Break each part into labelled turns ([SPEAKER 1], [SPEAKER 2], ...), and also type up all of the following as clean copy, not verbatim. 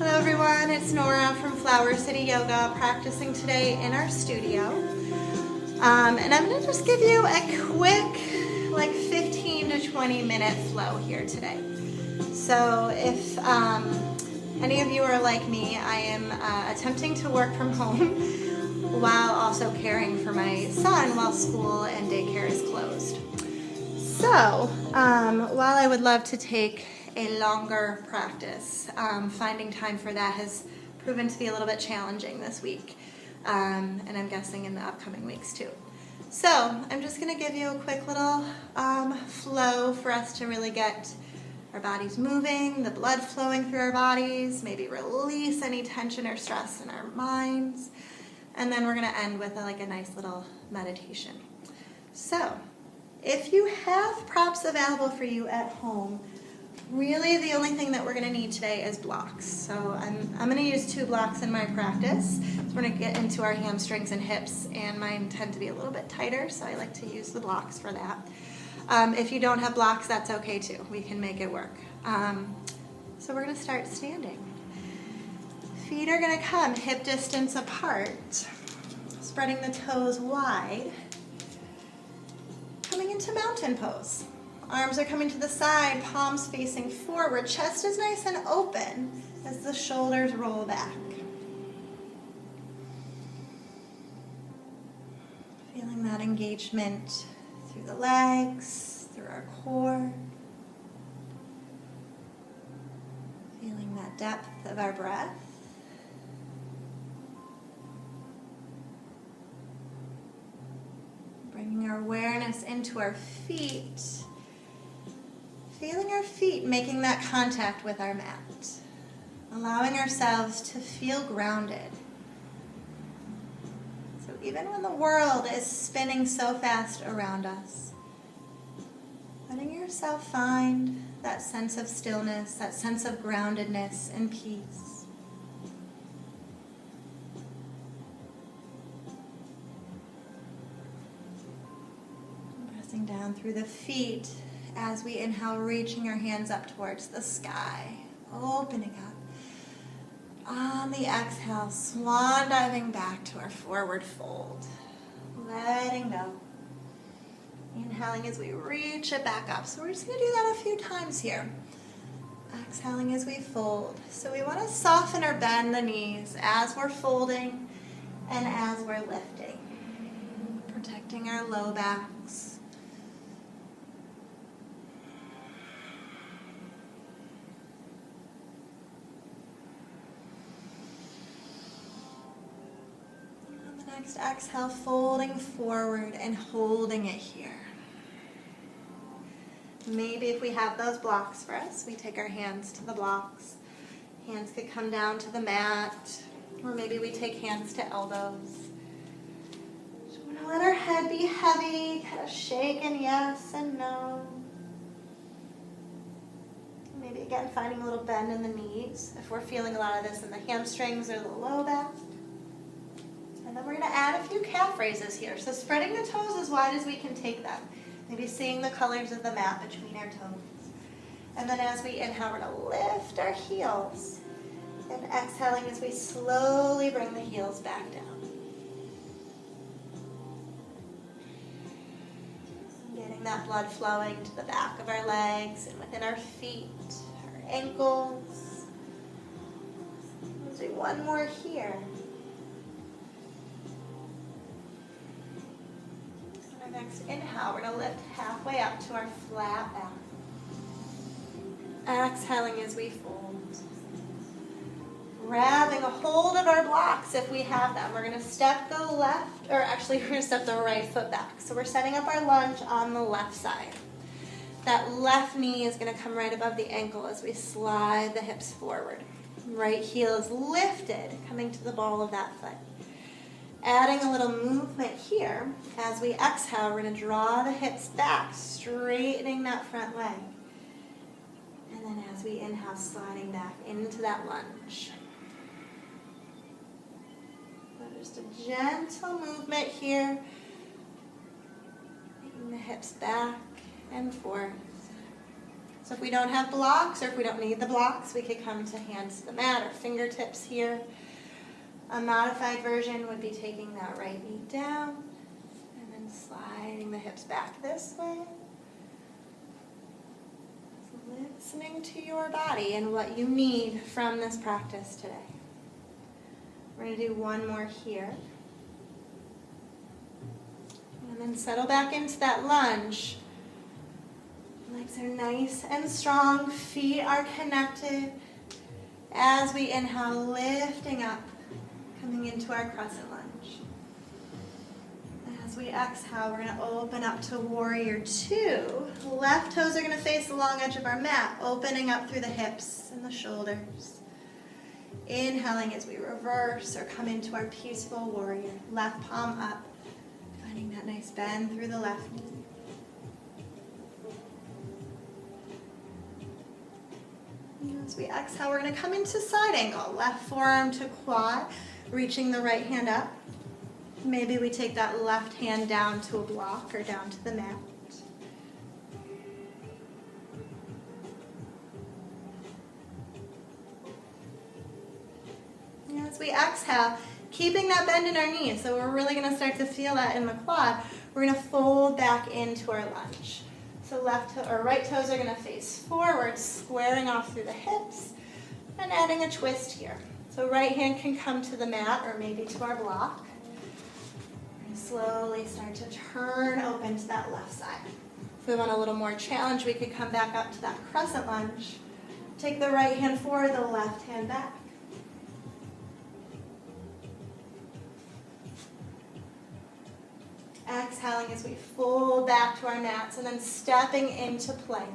[SPEAKER 1] Hello everyone, it's Nora from Flower City Yoga, practicing today in our studio. And I'm going to just give you a quick, like 15 to 20 minute flow here today. So if any of you are like me, I am attempting to work from home while also caring for my son while school and daycare is closed. So while I would love to take a longer practice, finding time for that has proven to be a little bit challenging this week, and I'm guessing in the upcoming weeks too. So I'm just going to give you a quick little flow for us to really get our bodies moving, the blood flowing through our bodies, maybe release any tension or stress in our minds, and then we're going to end with a nice little meditation. So if you have props available for you at home, really the only thing that we're going to need today is blocks. So I'm going to use 2 blocks in my practice. So we're going to get into our hamstrings and hips, and mine tend to be a little bit tighter, so I like to use the blocks for that. If you don't have blocks, that's okay too. We can make it work. So we're going to start standing. Feet are going to come hip distance apart, spreading the toes wide, coming into mountain pose. Arms are coming to the side, palms facing forward, chest is nice and open as the shoulders roll back. Feeling that engagement through the legs, through our core. Feeling that depth of our breath. Bringing our awareness into our feet. Feeling our feet making that contact with our mat. Allowing ourselves to feel grounded. So even when the world is spinning so fast around us, letting yourself find that sense of stillness, that sense of groundedness and peace. Pressing down through the feet. As we inhale, reaching our hands up towards the sky, opening up. On the exhale, swan diving back to our forward fold. Letting go. Inhaling as we reach it back up. So we're just going to do that a few times here. Exhaling as we fold. So we want to soften or bend the knees as we're folding and as we're lifting. Protecting our low backs. Next exhale, folding forward and holding it here. Maybe if we have those blocks for us, we take our hands to the blocks. Hands could come down to the mat, or maybe we take hands to elbows. Just want to let our head be heavy, kind of shaking yes and no. Maybe again finding a little bend in the knees if we're feeling a lot of this in the hamstrings or the low back. And then we're going to add a few calf raises here. So spreading the toes as wide as we can take them. Maybe seeing the colors of the mat between our toes. And then as we inhale, we're going to lift our heels. And exhaling as we slowly bring the heels back down. Getting that blood flowing to the back of our legs and within our feet, our ankles. Let's do one more here. Next inhale, we're going to lift halfway up to our flat back. Exhaling as we fold. Grabbing a hold of our blocks if we have them. We're going to step the left, or actually we're going to step the right foot back. So we're setting up our lunge on the left side. That left knee is going to come right above the ankle as we slide the hips forward. Right heel is lifted, coming to the ball of that foot. Adding a little movement here. As we exhale, we're going to draw the hips back, straightening that front leg. And then as we inhale, sliding back into that lunge. So just a gentle movement here. Taking the hips back and forth. So if we don't have blocks, or if we don't need the blocks, we could come to hands to the mat or fingertips here. A modified version would be taking that right knee down and then sliding the hips back this way. Listening to your body and what you need from this practice today. We're going to do one more here. And then settle back into that lunge. Legs are nice and strong. Feet are connected. As we inhale, lifting up, coming into our crescent lunge. As we exhale, we're going to open up to warrior two. Left toes are going to face the long edge of our mat, opening up through the hips and the shoulders. Inhaling as we reverse or come into our peaceful warrior. Left palm up, finding that nice bend through the left knee. As we exhale, we're going to come into side angle. Left forearm to quad, reaching the right hand up. Maybe we take that left hand down to a block or down to the mat. And as we exhale, keeping that bend in our knees, so we're really going to start to feel that in the quad, we're going to fold back into our lunge. So right toes are going to face forward, squaring off through the hips, and adding a twist here. So right hand can come to the mat or maybe to our block. And slowly start to turn open to that left side. If we want a little more challenge, we could come back up to that crescent lunge. Take the right hand forward, the left hand back. Exhaling as we fold back to our mats and then stepping into plank.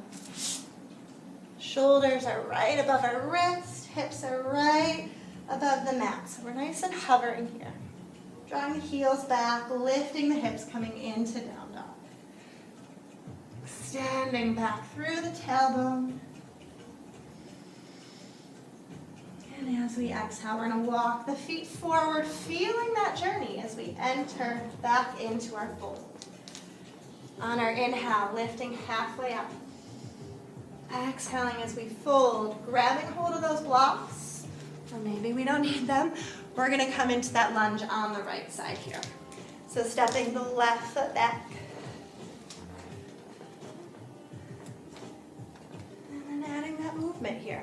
[SPEAKER 1] Shoulders are right above our wrist, hips are right above the mat. So we're nice and hovering here. Drawing the heels back, lifting the hips, coming into down dog. Extending back through the tailbone. And as we exhale, we're going to walk the feet forward, feeling that journey as we enter back into our fold. On our inhale, lifting halfway up. Exhaling as we fold, grabbing hold of those blocks, or maybe we don't need them. We're going to come into that lunge on the right side here. So stepping the left foot back. And then adding that movement here.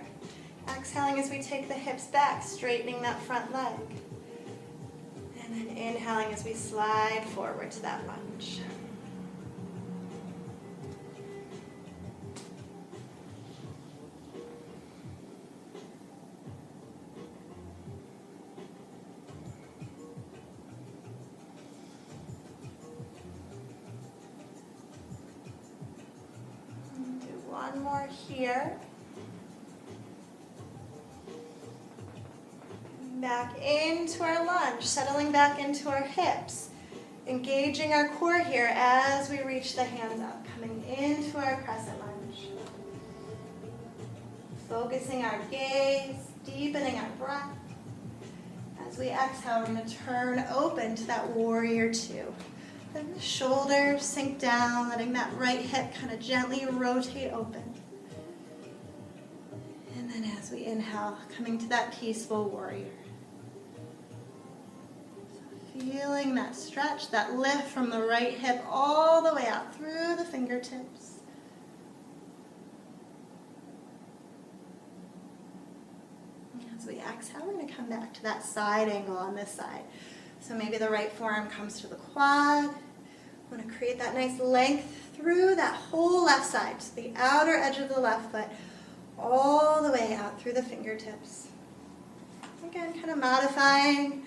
[SPEAKER 1] Exhaling as we take the hips back, straightening that front leg. And then inhaling as we slide forward to that lunge. And do one more here. Back into our lunge, settling back into our hips, engaging our core here as we reach the hands up, coming into our crescent lunge. Focusing our gaze, deepening our breath. As we exhale, we're going to turn open to that warrior two. Then the shoulders sink down, letting that right hip kind of gently rotate open. And then as we inhale, coming to that peaceful warrior. Feeling that stretch, that lift from the right hip all the way out through the fingertips. As we exhale, we're going to come back to that side angle on this side. So maybe the right forearm comes to the quad. We want to create that nice length through that whole left side, to the outer edge of the left foot, all the way out through the fingertips. Again, kind of modifying,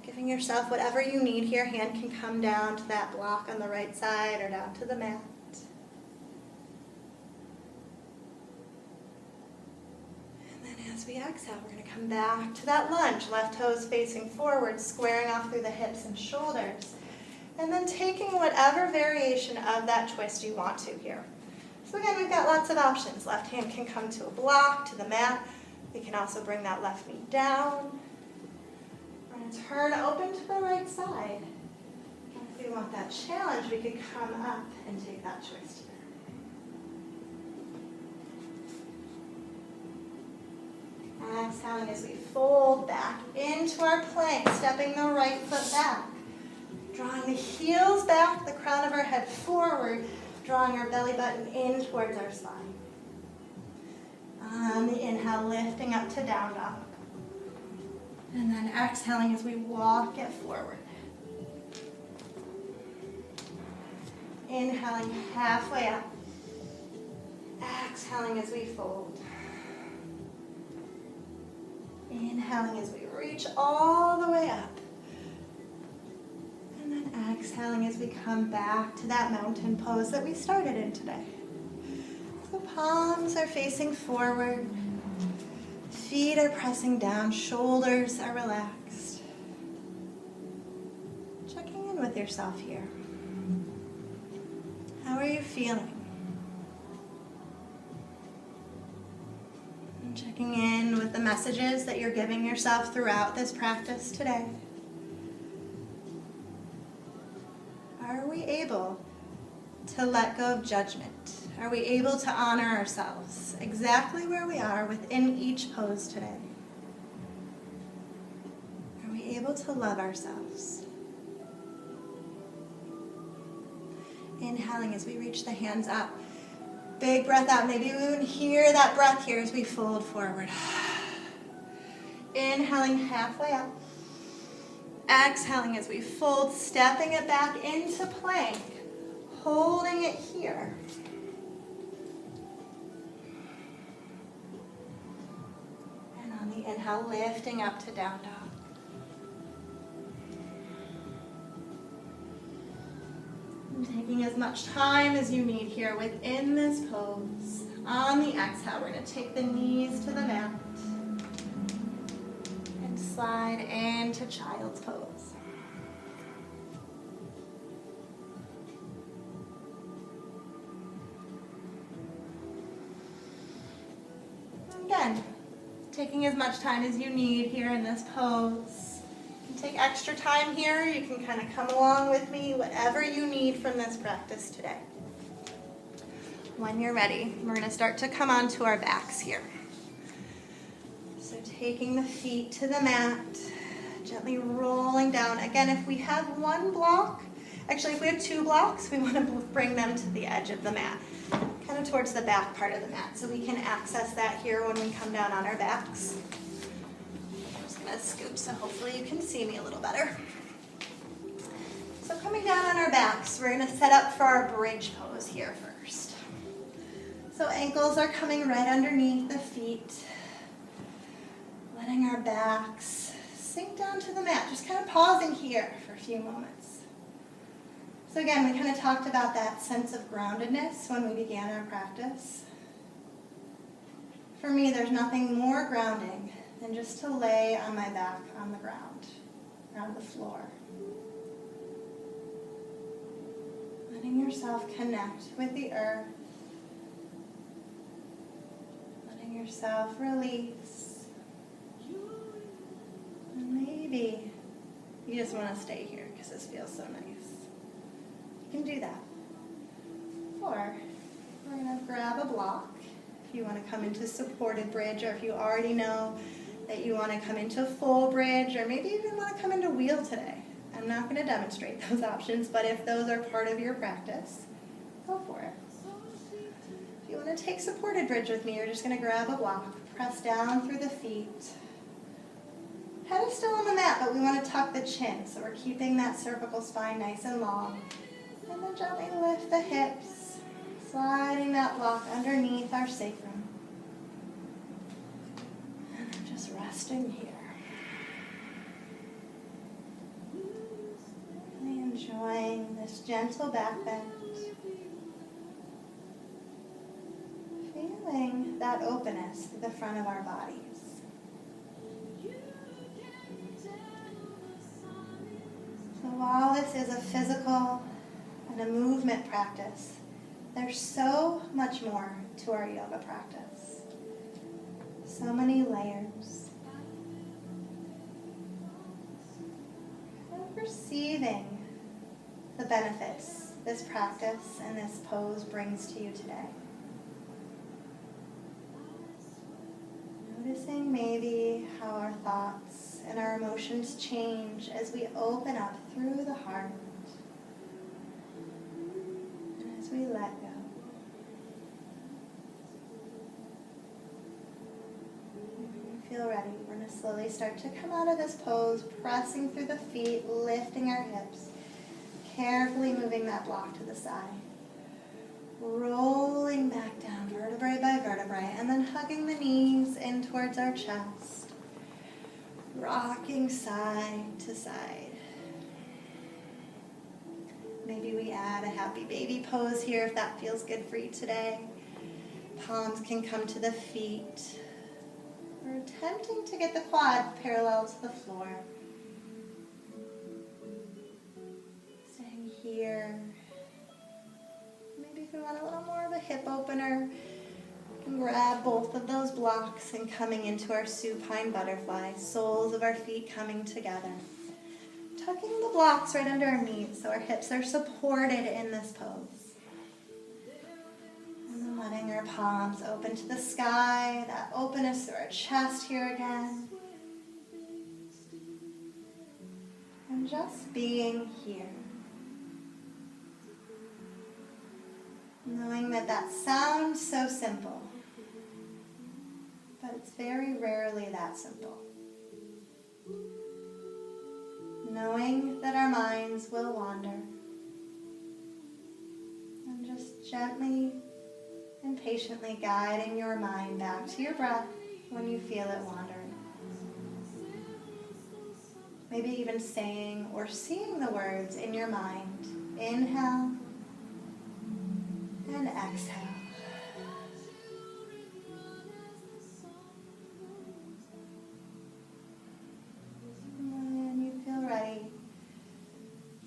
[SPEAKER 1] giving yourself whatever you need here. Hand can come down to that block on the right side or down to the mat. And then as we exhale, we're going to come back to that lunge. Left toes facing forward, squaring off through the hips and shoulders. And then taking whatever variation of that twist you want to here. So again, we've got lots of options. Left hand can come to a block, to the mat. We can also bring that left knee down. We're going to turn open to the right side. If we want that challenge, we could come up and take that twist here. exhaling as we fold back into our plank, stepping the right foot back. Drawing the heels back, the crown of our head forward, drawing our belly button in towards our spine. On the inhale, lifting up to down dog. And then exhaling as we walk it forward. Inhaling halfway up. Exhaling as we fold. Inhaling as we reach all the way up. And then exhaling as we come back to that mountain pose that we started in today. So palms are facing forward. Feet are pressing down. Shoulders are relaxed. Checking in with yourself here. How are you feeling? And checking in with the messages that you're giving yourself throughout this practice today. Are we able to let go of judgment? Are we able to honor ourselves exactly where we are within each pose today? Are we able to love ourselves? Inhaling as we reach the hands up. Big breath out. Maybe we would hear that breath here as we fold forward. Inhaling halfway up. Exhaling as we fold, stepping it back into plank. Holding it here. And on the inhale, lifting up to down dog. And taking as much time as you need here within this pose. On the exhale, we're going to take the knees to the mat. And slide into child's pose. Again, taking as much time as you need here in this pose. You can take extra time here. You can kind of come along with me, whatever you need from this practice today. When you're ready, we're going to start to come onto our backs here. So taking the feet to the mat, gently rolling down. Again, if we have one block, actually if we have two blocks, we want to bring them to the edge of the mat, kind of towards the back part of the mat, so we can access that here when we come down on our backs. I'm just going to scoop so hopefully you can see me a little better. So coming down on our backs, we're going to set up for our bridge pose here first. So ankles are coming right underneath the feet, letting our backs sink down to the mat, just kind of pausing here for a few moments. So again, we kind of talked about that sense of groundedness when we began our practice. For me, there's nothing more grounding than just to lay on my back on the ground, on the floor. Letting yourself connect with the earth. Letting yourself release. And maybe you just want to stay here because this feels so nice. You can do that. Or we're going to grab a block if you want to come into supported bridge, or if you already know that you want to come into full bridge, or maybe you even want to come into wheel today. I'm not going to demonstrate those options, but if those are part of your practice, go for it. If you want to take supported bridge with me, you're just going to grab a block, press down through the feet. Head is still on the mat, but we want to tuck the chin, so we're keeping that cervical spine nice and long. And then gently lift the hips, sliding that block underneath our sacrum. And then just resting here. Really enjoying this gentle back bend. Feeling that openness through the front of our bodies. So while this is a physical and a movement practice, there's so much more to our yoga practice. So many layers. And perceiving the benefits this practice and this pose brings to you today. Noticing maybe how our thoughts and our emotions change as we open up through the heart and as we let go. Feel ready. We're going to slowly start to come out of this pose, pressing through the feet, lifting our hips, carefully moving that block to the side, rolling back down vertebrae by vertebrae, and then hugging the knees in towards our chest, rocking side to side. Maybe we add a happy baby pose here if that feels good for you today. Palms can come to the feet. We're attempting to get the quads parallel to the floor. Staying here. Maybe if we want a little more of a hip opener, we can grab both of those blocks and coming into our supine butterfly, soles of our feet coming together. Tucking the blocks right under our knees so our hips are supported in this pose. Letting our palms open to the sky, that openness through our chest here again. And just being here. Knowing that that sounds so simple, but it's very rarely that simple. Knowing that our minds will wander. And just gently and patiently guiding your mind back to your breath when you feel it wandering. Maybe even saying or seeing the words in your mind. Inhale and exhale. When you feel ready,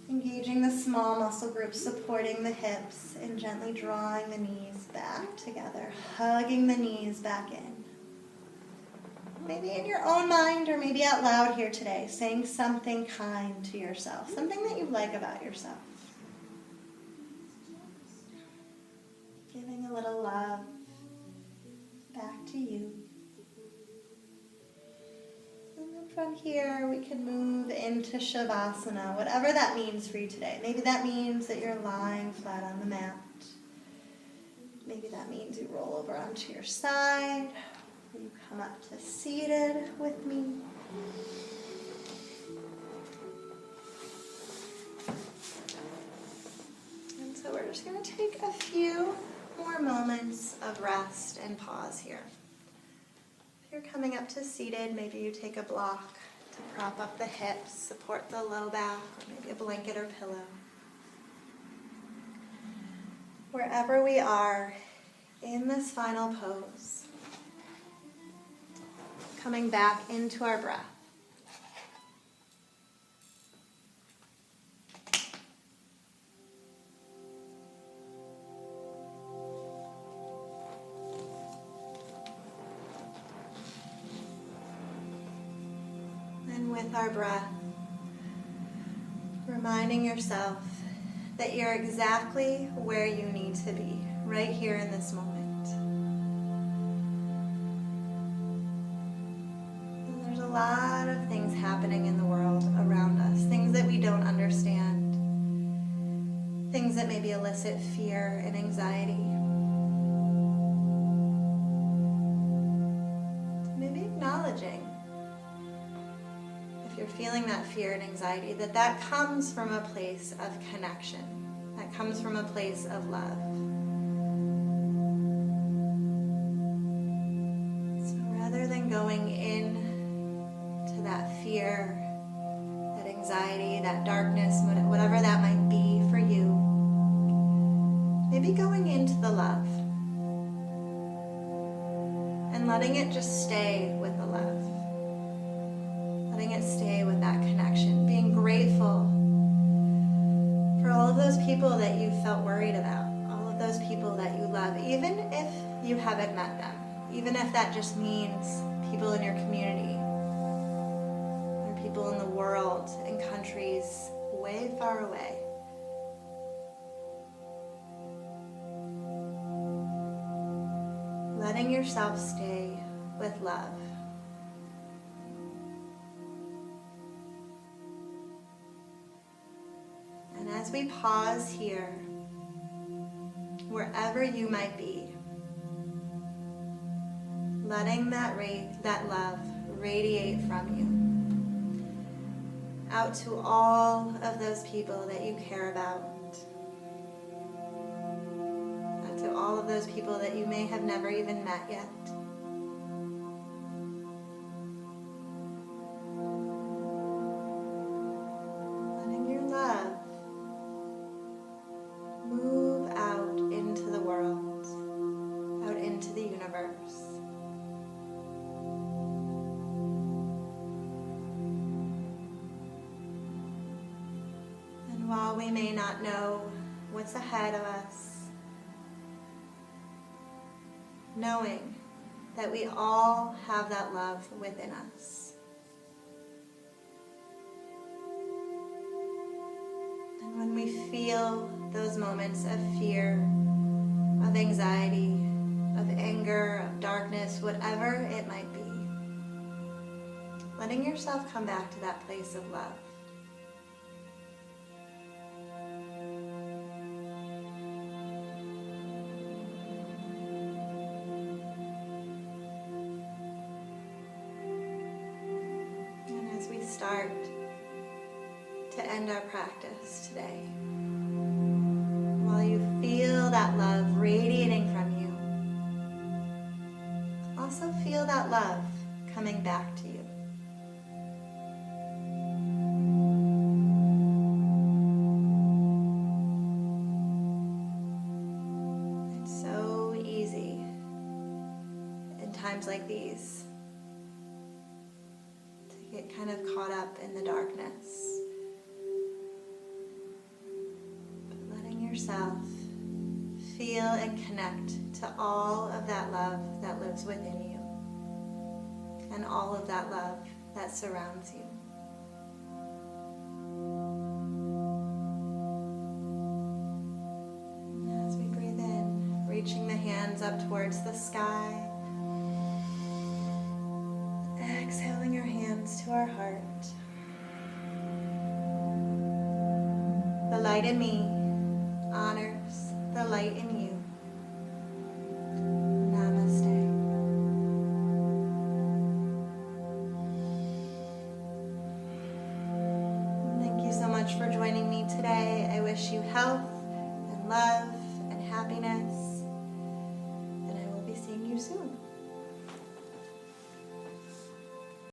[SPEAKER 1] engaging the small muscle groups supporting the hips and gently drawing the knees back together, hugging the knees back in. Maybe in your own mind or maybe out loud here today, saying something kind to yourself, something that you like about yourself. Giving a little love back to you. From here, we can move into Shavasana, whatever that means for you today. Maybe that means that you're lying flat on the mat. Maybe that means you roll over onto your side. Or you come up to seated with me. And so we're just going to take a few more moments of rest and pause here. If you're coming up to seated, maybe you take a block to prop up the hips, support the low back, or maybe a blanket or pillow. Wherever we are in this final pose, coming back into our breath. With our breath, reminding yourself that you're exactly where you need to be, right here in this moment. And there's a lot of things happening in the world around us, things that we don't understand, things that maybe elicit fear and anxiety. Maybe acknowledging, you're feeling that fear and anxiety, that comes from a place of connection, that comes from a place of love. So rather than going in to that fear, that anxiety, that darkness, whatever that might be for you, maybe going into the love and letting it just stay with the love. Letting it stay with that connection, being grateful for all of those people that you felt worried about, all of those people that you love, even if you haven't met them, even if that just means people in your community or people in the world, in countries way far away. Letting yourself stay with love. And as we pause here, wherever you might be, letting that love radiate from you out to all of those people that you care about, out to all of those people that you may have never even met yet. Letting your love move out into the world, out into the universe. While we may not know what's ahead of us, knowing that we all have that love within us. And when we feel those moments of fear, of anxiety, of anger, of darkness, whatever it might be, letting yourself come back to that place of love. Start to end our practice today. While you feel that love radiating from you, also feel that love coming back to you. It's so easy in times like these get kind of caught up in the darkness. But letting yourself feel and connect to all of that love that lives within you and all of that love that surrounds you. And as we breathe in, reaching the hands up towards the sky, exhaling your hands to our heart. The light in me honors the light in you.